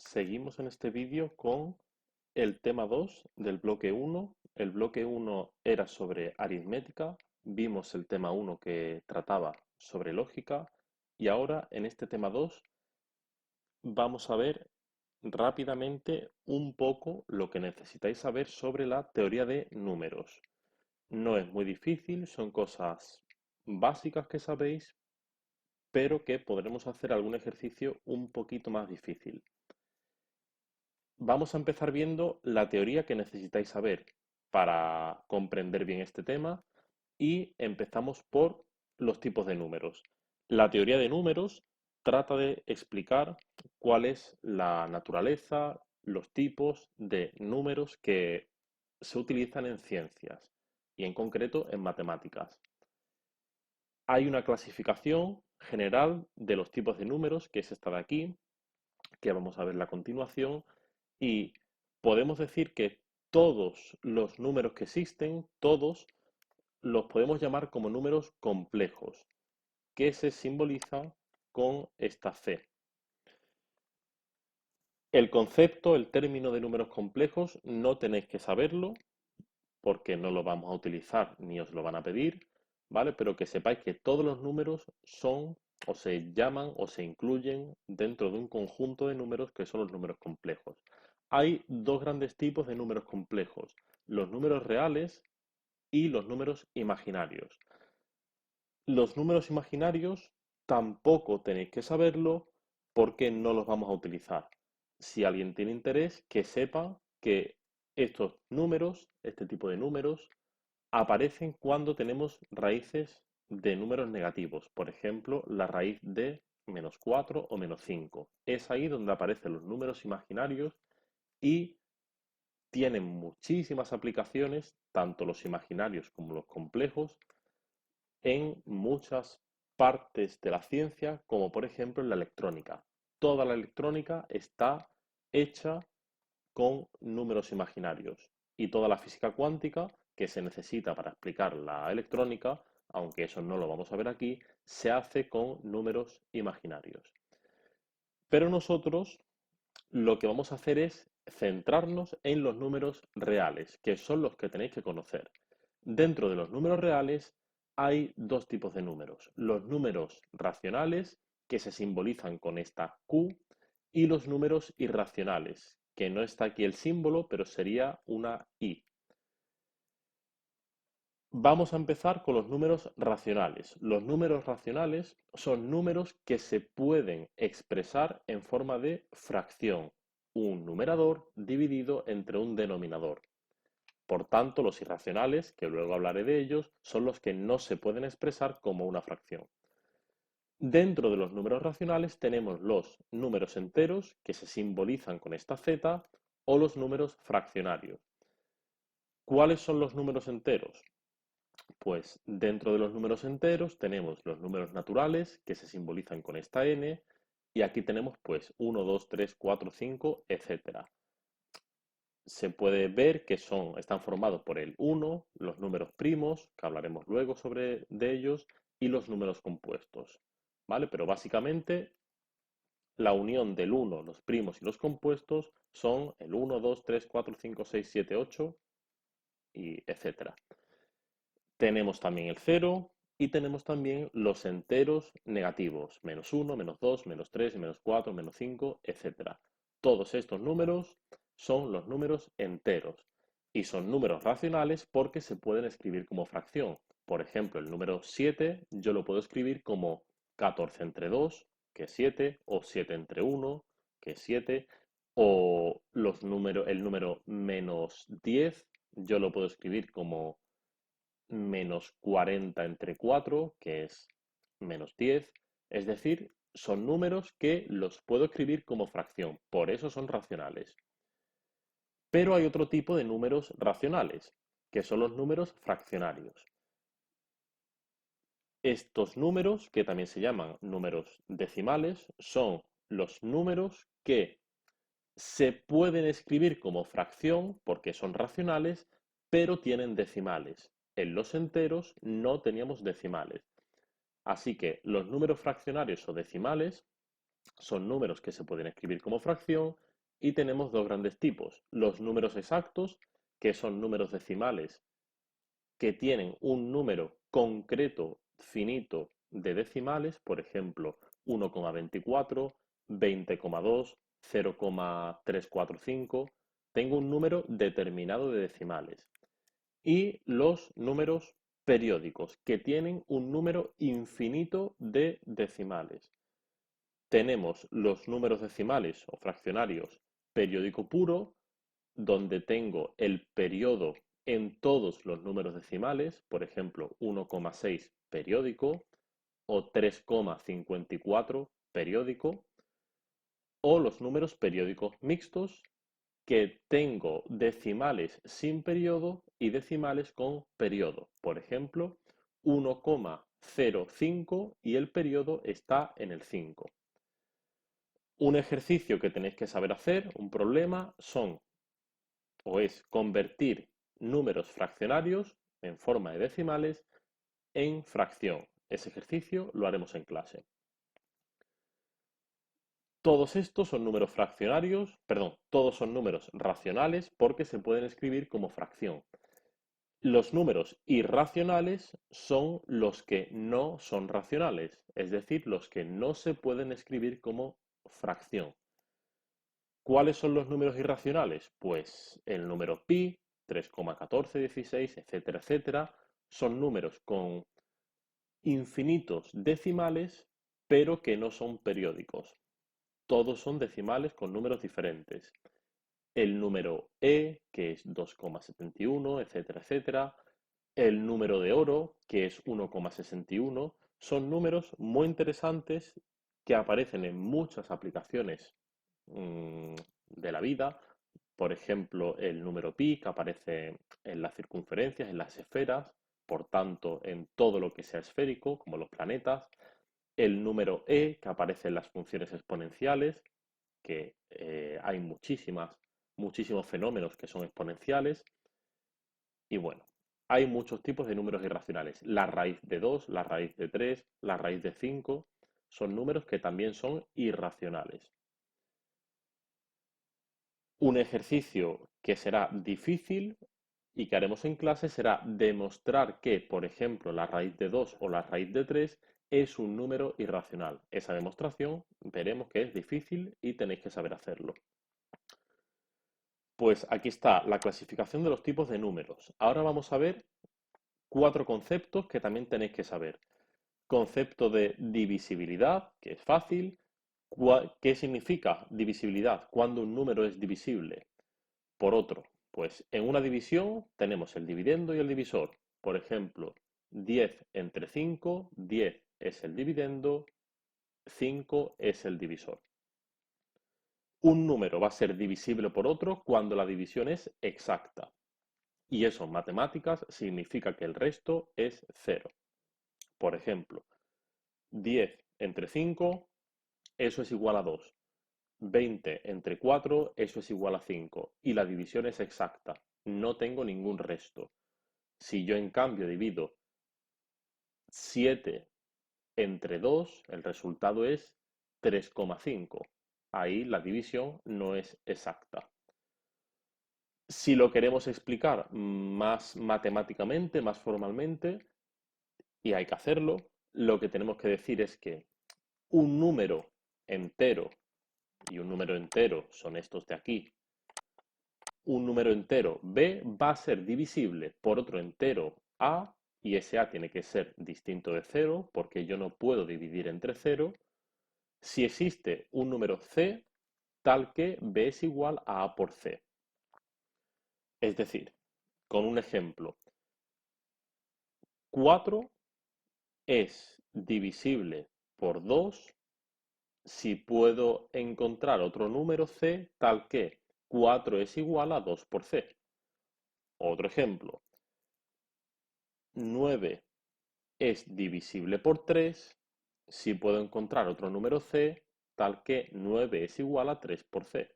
Seguimos en este vídeo con el tema 2 del bloque 1. El bloque 1 era sobre aritmética, vimos el tema 1 que trataba sobre lógica y ahora en este tema 2 vamos a ver rápidamente un poco lo que necesitáis saber sobre la teoría de números. No es muy difícil, son cosas básicas que sabéis, pero que podremos hacer algún ejercicio un poquito más difícil. Vamos a empezar viendo la teoría que necesitáis saber para comprender bien este tema y empezamos por los tipos de números. La teoría de números trata de explicar cuál es la naturaleza, los tipos de números que se utilizan en ciencias y en concreto en matemáticas. Hay una clasificación general de los tipos de números, que es esta de aquí, que vamos a ver a continuación, y podemos decir que todos los números que existen, todos los podemos llamar como números complejos, que se simbolizan con esta C. El concepto, el término de números complejos, no tenéis que saberlo porque no lo vamos a utilizar ni os lo van a pedir, ¿vale? Pero que sepáis que todos los números son o se llaman o se incluyen dentro de un conjunto de números que son los números complejos. Hay dos grandes tipos de números complejos, los números reales y los números imaginarios. Los números imaginarios tampoco tenéis que saberlo porque no los vamos a utilizar. Si alguien tiene interés, que sepa que estos números, este tipo de números, aparecen cuando tenemos raíces de números negativos. Por ejemplo, la raíz de -4 o -5. Es ahí donde aparecen los números imaginarios y tienen muchísimas aplicaciones, tanto los imaginarios como los complejos, en muchas partes de la ciencia, como por ejemplo en la electrónica. Toda la electrónica está hecha con números imaginarios y toda la física cuántica que se necesita para explicar la electrónica, aunque eso no lo vamos a ver aquí, se hace con números imaginarios. Pero nosotros lo que vamos a hacer es centrarnos en los números reales, que son los que tenéis que conocer. Dentro de los números reales hay dos tipos de números. Los números racionales, que se simbolizan con esta Q, y los números irracionales, que no está aquí el símbolo, pero sería una I. Vamos a empezar con los números racionales. Los números racionales son números que se pueden expresar en forma de fracción, un numerador dividido entre un denominador. Por tanto, los irracionales, que luego hablaré de ellos, son los que no se pueden expresar como una fracción. Dentro de los números racionales tenemos los números enteros, que se simbolizan con esta Z, o los números fraccionarios. ¿Cuáles son los números enteros? Pues dentro de los números enteros tenemos los números naturales, que se simbolizan con esta n, y aquí tenemos pues 1, 2, 3, 4, 5, etc. Se puede ver que están formados por el 1, los números primos, que hablaremos luego de ellos, y los números compuestos, ¿vale? Pero básicamente la unión del 1, los primos y los compuestos son el 1, 2, 3, 4, 5, 6, 7, 8, y etc. Tenemos también el 0 y tenemos también los enteros negativos, -1, -2, -3, -4, -5, etc. Todos estos números son los números enteros y son números racionales porque se pueden escribir como fracción. Por ejemplo, el número 7 yo lo puedo escribir como 14 entre 2, que es 7, o 7 entre 1, que es 7, o el número -10 yo lo puedo escribir como -40 entre 4, que es -10. Es decir, son números que los puedo escribir como fracción, por eso son racionales. Pero hay otro tipo de números racionales, que son los números fraccionarios. Estos números, que también se llaman números decimales, son los números que se pueden escribir como fracción porque son racionales, pero tienen decimales. En los enteros no teníamos decimales. Así que los números fraccionarios o decimales son números que se pueden escribir como fracción y tenemos dos grandes tipos. Los números exactos, que son números decimales que tienen un número concreto finito de decimales, por ejemplo, 1,24, 20,2, 0,345. Tengo un número determinado de decimales. Y los números periódicos, que tienen un número infinito de decimales. Tenemos los números decimales o fraccionarios periódico puro, donde tengo el periodo en todos los números decimales, por ejemplo, 1,6 periódico o 3,54 periódico, o los números periódicos mixtos, que tengo decimales sin periodo y decimales con periodo. Por ejemplo, 1,05 y el periodo está en el 5. Un ejercicio que tenéis que saber hacer, un problema, es convertir números fraccionarios en forma de decimales en fracción. Ese ejercicio lo haremos en clase. Todos estos son números fraccionarios, perdón, todos son números racionales porque se pueden escribir como fracción. Los números irracionales son los que no son racionales, es decir, los que no se pueden escribir como fracción. ¿Cuáles son los números irracionales? Pues el número pi, 3,1416, etcétera, etcétera, son números con infinitos decimales, pero que no son periódicos. Todos son decimales con números diferentes. El número e, que es 2,71, etcétera, etcétera. El número de oro, que es 1,61, son números muy interesantes que aparecen en muchas aplicaciones de la vida. Por ejemplo, el número pi, que aparece en las circunferencias, en las esferas, por tanto, en todo lo que sea esférico, como los planetas. El número e, que aparece en las funciones exponenciales, que hay muchísimos fenómenos que son exponenciales. Y bueno, hay muchos tipos de números irracionales. La raíz de 2, la raíz de 3, la raíz de 5, son números que también son irracionales. Un ejercicio que será difícil y que haremos en clase será demostrar que, por ejemplo, la raíz de 2 o la raíz de 3 es un número irracional. Esa demostración veremos que es difícil y tenéis que saber hacerlo. Pues aquí está la clasificación de los tipos de números. Ahora vamos a ver 4 conceptos que también tenéis que saber. Concepto de divisibilidad, que es fácil. ¿Qué significa divisibilidad? Cuando un número es divisible por otro. Pues en una división tenemos el dividendo y el divisor. Por ejemplo, 10 entre 5, 10 es el dividendo, 5 es el divisor. Un número va a ser divisible por otro cuando la división es exacta. Y eso en matemáticas significa que el resto es 0. Por ejemplo, 10 entre 5, eso es igual a 2. 20 entre 4, eso es igual a 5. Y la división es exacta. No tengo ningún resto. Si yo en cambio divido 7 entre 2, el resultado es 3,5. Ahí la división no es exacta. Si lo queremos explicar más matemáticamente, más formalmente, y hay que hacerlo, lo que tenemos que decir es que un número entero, y un número entero son estos de aquí, un número entero b va a ser divisible por otro entero a, y ese a tiene que ser distinto de 0, porque yo no puedo dividir entre 0, si existe un número c tal que b es igual a por c. Es decir, con un ejemplo, 4 es divisible por 2 si puedo encontrar otro número c tal que 4 es igual a 2 por c. Otro ejemplo, 9 es divisible por 3 si puedo encontrar otro número c tal que 9 es igual a 3 por c.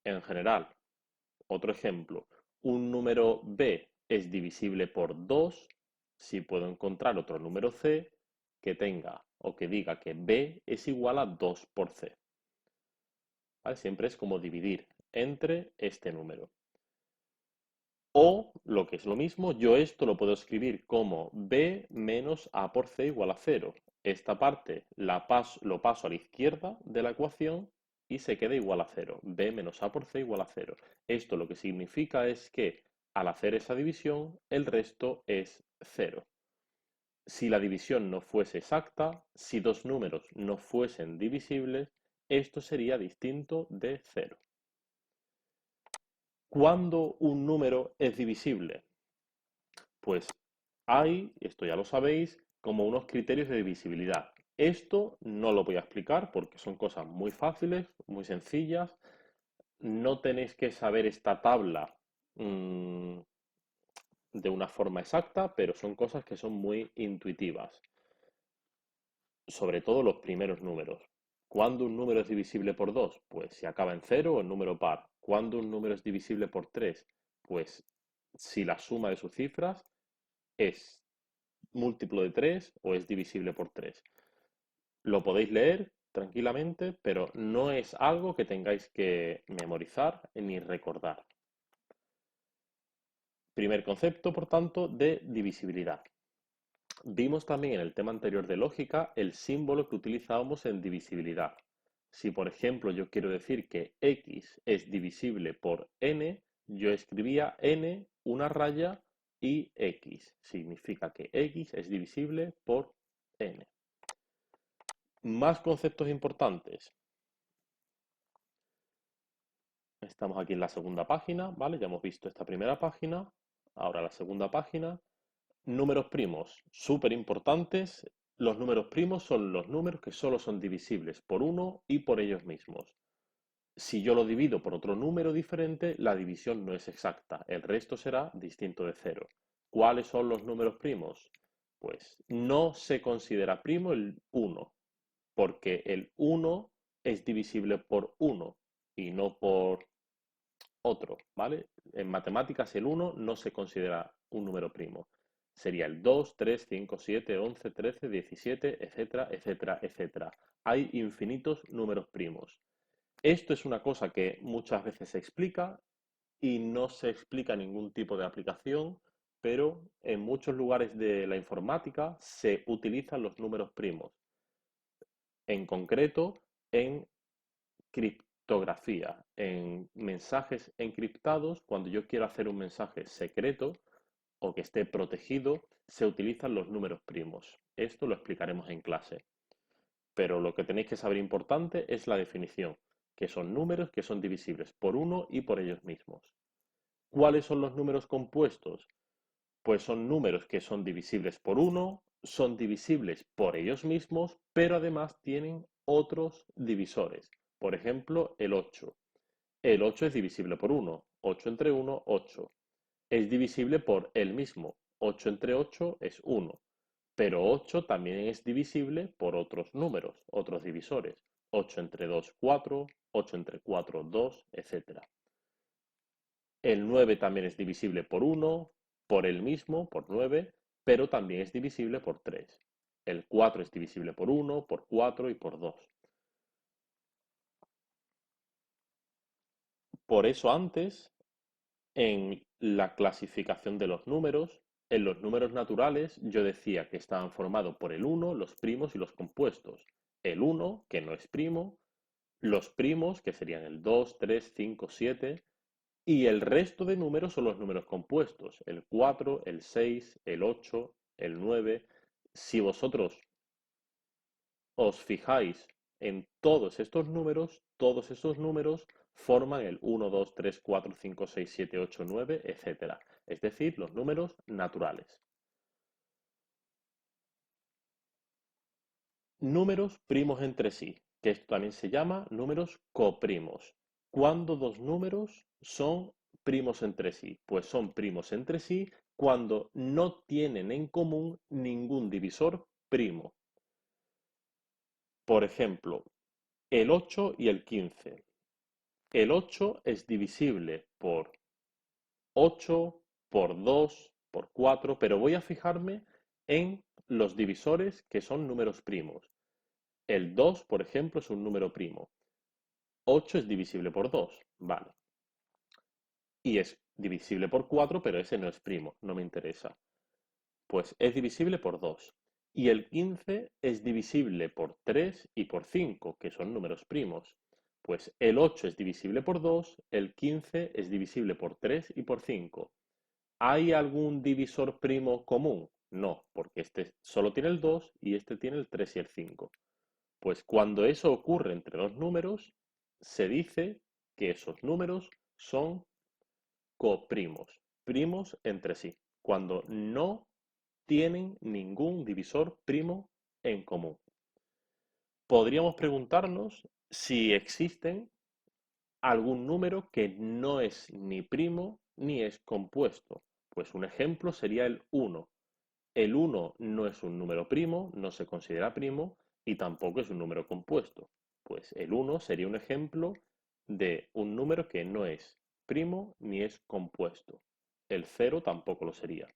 En general, otro ejemplo, un número b es divisible por 2 si puedo encontrar otro número c que tenga o que diga que b es igual a 2 por c. ¿vale? Siempre es como dividir entre este número. O, lo que es lo mismo, yo esto lo puedo escribir como b menos a por c igual a 0. Esta parte lo paso a la izquierda de la ecuación y se queda igual a 0. b menos a por c igual a 0. Esto lo que significa es que al hacer esa división, el resto es 0. Si la división no fuese exacta, si dos números no fuesen divisibles, esto sería distinto de 0. ¿Cuándo un número es divisible? Pues hay, esto ya lo sabéis, como unos criterios de divisibilidad. Esto no lo voy a explicar porque son cosas muy fáciles, muy sencillas. No tenéis que saber esta tabla de una forma exacta, pero son cosas que son muy intuitivas. Sobre todo los primeros números. ¿Cuándo un número es divisible por 2? Pues si acaba en 0 o en número par. ¿Cuándo un número es divisible por 3? Pues si la suma de sus cifras es múltiplo de 3 o es divisible por 3. Lo podéis leer tranquilamente, pero no es algo que tengáis que memorizar ni recordar. Primer concepto, por tanto, de divisibilidad. Vimos también en el tema anterior de lógica el símbolo que utilizábamos en divisibilidad. Si, por ejemplo, yo quiero decir que x es divisible por n, yo escribía n, una raya y x. Significa que x es divisible por n. Más conceptos importantes. Estamos aquí en la segunda página, ¿vale? Ya hemos visto esta primera página. Ahora la segunda página. Números primos, súper importantes. Los números primos son los números que solo son divisibles por uno y por ellos mismos. Si yo lo divido por otro número diferente, la división no es exacta. El resto será distinto de cero. ¿Cuáles son los números primos? Pues no se considera primo el 1, porque el 1 es divisible por 1 y no por otro, ¿vale? En matemáticas el 1 no se considera un número primo. Sería el 2, 3, 5, 7, 11, 13, 17, etcétera, etcétera, etcétera. Hay infinitos números primos. Esto es una cosa que muchas veces se explica y no se explica ningún tipo de aplicación, pero en muchos lugares de la informática se utilizan los números primos. En concreto, en criptografía, en mensajes encriptados, cuando yo quiero hacer un mensaje secreto o que esté protegido, se utilizan los números primos. Esto lo explicaremos en clase. Pero lo que tenéis que saber importante es la definición, que son números que son divisibles por uno y por ellos mismos. ¿Cuáles son los números compuestos? Pues son números que son divisibles por uno, son divisibles por ellos mismos, pero además tienen otros divisores. Por ejemplo, el 8. El 8 es divisible por 1. 8 entre 1, 8. Es divisible por el mismo. 8 entre 8 es 1. Pero 8 también es divisible por otros números, otros divisores. 8 entre 2, 4. 8 entre 4, 2, etc. El 9 también es divisible por 1, por el mismo, por 9, pero también es divisible por 3. El 4 es divisible por 1, por 4 y por 2. Por eso antes, en la clasificación de los números, en los números naturales yo decía que estaban formados por el 1, los primos y los compuestos. El 1, que no es primo, los primos, que serían el 2, 3, 5, 7, y el resto de números son los números compuestos, el 4, el 6, el 8, el 9. Si vosotros os fijáis en todos estos números forman el 1, 2, 3, 4, 5, 6, 7, 8, 9, etc. Es decir, los números naturales. Números primos entre sí, que esto también se llama números coprimos. ¿Cuándo dos números son primos entre sí? Pues son primos entre sí cuando no tienen en común ningún divisor primo. Por ejemplo, el 8 y el 15. El 8 es divisible por 8, por 2, por 4, pero voy a fijarme en los divisores que son números primos. El 2, por ejemplo, es un número primo. 8 es divisible por 2, vale. Y es divisible por 4, pero ese no es primo, no me interesa. Pues es divisible por 2. Y el 15 es divisible por 3 y por 5, que son números primos. Pues el 8 es divisible por 2, el 15 es divisible por 3 y por 5. ¿Hay algún divisor primo común? No, porque este solo tiene el 2 y este tiene el 3 y el 5. Pues cuando eso ocurre entre dos números, se dice que esos números son coprimos, primos entre sí, cuando no tienen ningún divisor primo en común. Podríamos preguntarnos si existen algún número que no es ni primo ni es compuesto. Pues un ejemplo sería el 1. El 1 no es un número primo, no se considera primo y tampoco es un número compuesto. Pues el 1 sería un ejemplo de un número que no es primo ni es compuesto. El 0 tampoco lo sería.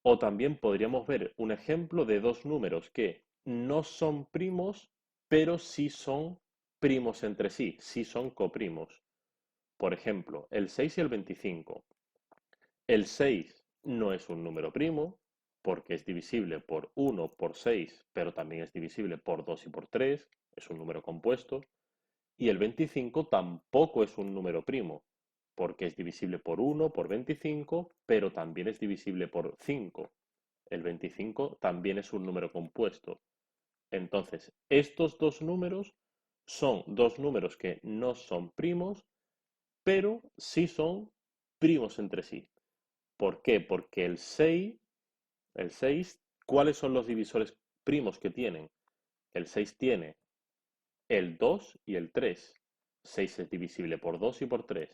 O también podríamos ver un ejemplo de dos números que no son primos, pero sí son primos entre sí, sí son coprimos. Por ejemplo, el 6 y el 25. El 6 no es un número primo, porque es divisible por 1, por 6, pero también es divisible por 2 y por 3, es un número compuesto. Y el 25 tampoco es un número primo, porque es divisible por 1, por 25, pero también es divisible por 5. El 25 también es un número compuesto. Entonces, estos dos números son dos números que no son primos, pero sí son primos entre sí. ¿Por qué? Porque el seis, ¿cuáles son los divisores primos que tienen? El 6 tiene el 2 y el 3. 6 es divisible por 2 y por 3.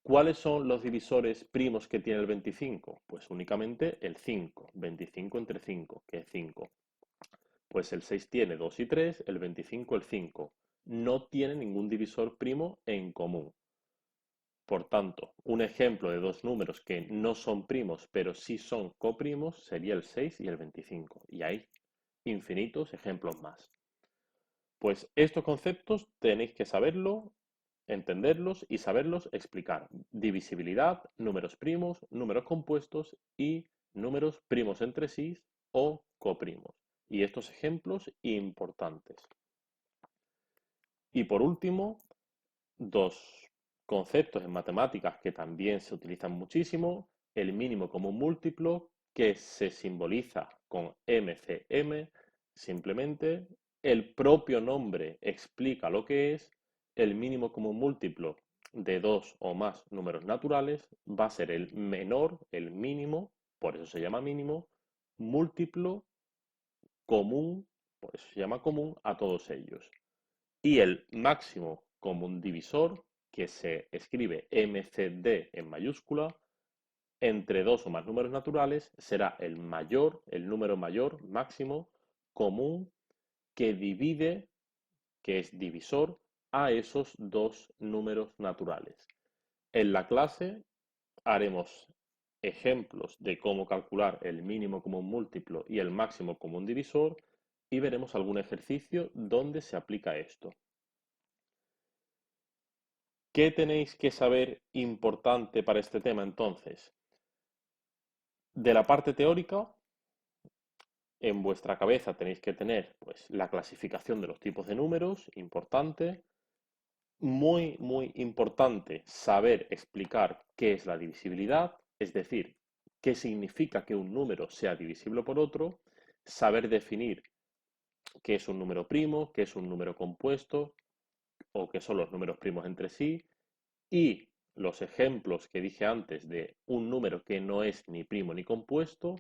¿Cuáles son los divisores primos que tiene el 25? Pues únicamente el 5. 25 entre 5, que es 5. Pues el 6 tiene 2 y 3, el 25 el 5. No tiene ningún divisor primo en común. Por tanto, un ejemplo de dos números que no son primos, pero sí son coprimos, sería el 6 y el 25. Y hay infinitos ejemplos más. Pues estos conceptos tenéis que saberlo, entenderlos y saberlos explicar. Divisibilidad, números primos, números compuestos y números primos entre sí o coprimos. Y estos ejemplos importantes. Y por último, dos conceptos en matemáticas que también se utilizan muchísimo, el mínimo común múltiplo, que se simboliza con MCM, simplemente el propio nombre explica lo que es, el mínimo común múltiplo de dos o más números naturales va a ser el menor, el mínimo, por eso se llama mínimo, múltiplo común, por eso se llama común a todos ellos. Y el máximo común divisor, que se escribe MCD en mayúscula, entre dos o más números naturales, será el número mayor máximo común que divide, que es divisor, a esos dos números naturales. En la clase haremos ejemplos de cómo calcular el mínimo común múltiplo y el máximo común divisor y veremos algún ejercicio donde se aplica esto. ¿Qué tenéis que saber importante para este tema entonces? De la parte teórica, en vuestra cabeza tenéis que tener pues, la clasificación de los tipos de números, importante. Muy, muy importante saber explicar qué es la divisibilidad, es decir, qué significa que un número sea divisible por otro, saber definir qué es un número primo, qué es un número compuesto o qué son los números primos entre sí, y los ejemplos que dije antes de un número que no es ni primo ni compuesto,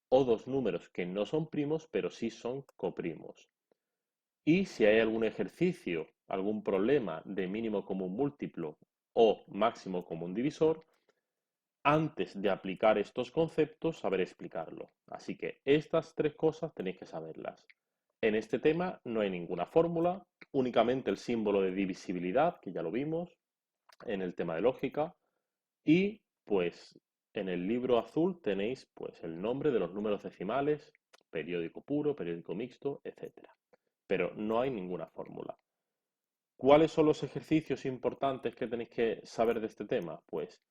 o dos números que no son primos, pero sí son coprimos. Y si hay algún ejercicio, algún problema de mínimo común múltiplo o máximo común divisor, antes de aplicar estos conceptos, saber explicarlo. Así que estas tres cosas tenéis que saberlas. En este tema no hay ninguna fórmula, únicamente el símbolo de divisibilidad, que ya lo vimos en el tema de lógica, y pues en el libro azul tenéis pues el nombre de los números decimales, periódico puro, periódico mixto, etc. Pero no hay ninguna fórmula. ¿Cuáles son los ejercicios importantes que tenéis que saber de este tema? Pues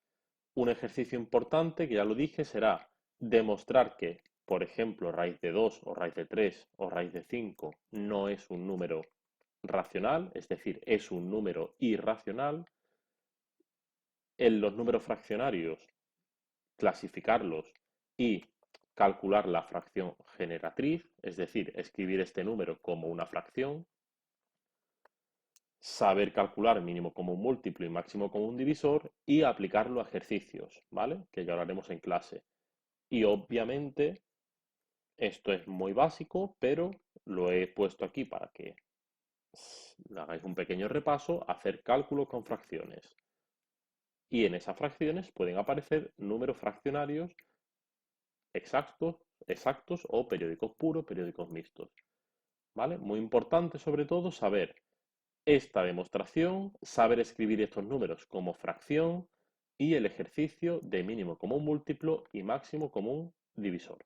un ejercicio importante, que ya lo dije, será demostrar que, por ejemplo, raíz de 2 o raíz de 3 o raíz de 5 no es un número racional, es decir, es un número irracional. En los números fraccionarios, clasificarlos y calcular la fracción generatriz, es decir, escribir este número como una fracción, saber calcular mínimo común múltiplo y máximo común divisor y aplicarlo a ejercicios, ¿vale? Que ya hablaremos en clase. Y obviamente esto es muy básico, pero lo he puesto aquí para que hagáis un pequeño repaso, hacer cálculos con fracciones. Y en esas fracciones pueden aparecer números fraccionarios exactos o periódicos puros, periódicos mixtos. ¿Vale? Muy importante sobre todo saber esta demostración, saber escribir estos números como fracción y el ejercicio de mínimo común múltiplo y máximo común divisor.